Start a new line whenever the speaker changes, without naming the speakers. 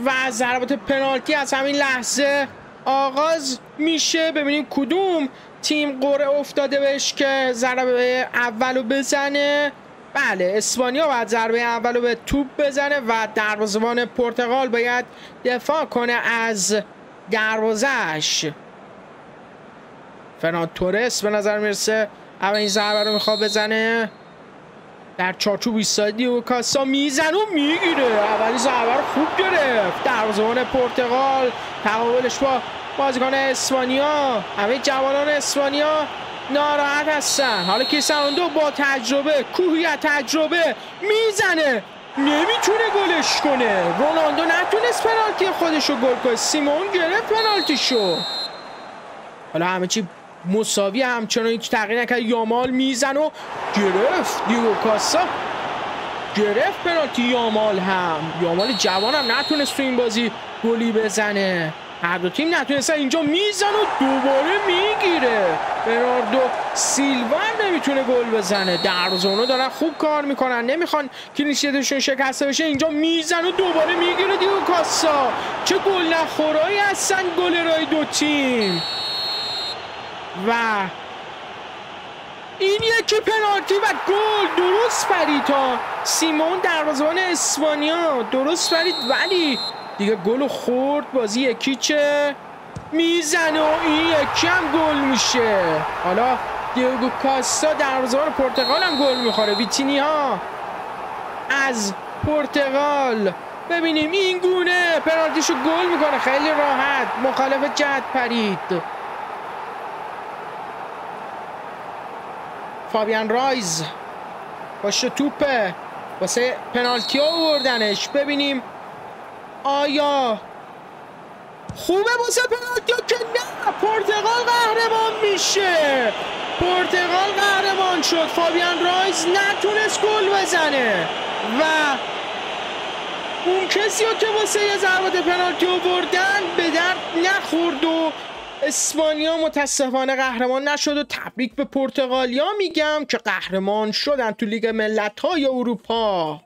و ضربات پنالتی از همین لحظه آغاز میشه. ببینیم کدوم تیم قرعه افتاده بهش که ضربه اولو بزنه. بله، اسپانیا باید ضربه اولو به توپ بزنه و دروازه‌بان پرتغال باید دفاع کنه از دروازه‌اش. فران تورس به نظر میرسه اولین ضربه رو میخواد بزنه. در چارچوب ایستادی و کاسا میزنه و میگیره. اولی ضربه رو خوب گرفت دروازه‌بان پرتغال. تقابلش با بازیکن اسپانیا. همه جوانان اسپانیا ناراحت هستن. حالا کریستیانو با تجربه، کوهیت تجربه میزنه، نمیتونه گلش کنه. رونالدو نتونست پنالتی خودشو گل کنه. سیمون گرفت پنالتیشو. حالا همه چی مساوی، همچنان هیچ تغییر نکرد. یامال میزن و گرفت. دیگو کاسا گرفت پنالتی. یامال جوان هم نتونست تو این بازی گلی بزنه. هر دو تیم نتونستن. اینجا میزن و دوباره میگیره. برناردو سیلوا نمیتونه گل بزنه. دروازه‌بانا دارن خوب کار میکنن، نمیخوان کلینشیتشون شکسته بشه. اینجا میزن و دوباره میگیره. دیگو کاسا چه گل نخورایی هستن گلرای دو تیم. و این یکی پنالتی و گل. درست پرید تا سیمون دروازه‌بان اسپانیا درست پرید، ولی دیگه گل خورد. بازی یکی چه میزنه و این یکی هم گل میشه. حالا دیگو کاستا دروازه‌بان پرتغال هم گل میخوره. ویتینیا از پرتغال ببینیم این گونه پنالتیشو گل میکنه. خیلی راحت مخالف جهت پرید. فابیان رایز باشه توپه واسه پنالتی آوردنش. ببینیم آیا خوبه واسه پنالتی که نه. پرتغال قهرمان میشه. پرتغال قهرمان شد. فابیان رایز نتونست گل بزنه و اون کسی که واسه یه ضربات پنالتی آوردن به درد نخورد و اسپانیا متاسفانه قهرمان نشد. و تبریک به پرتغالیا میگم که قهرمان شدن تو لیگ ملت‌های اروپا.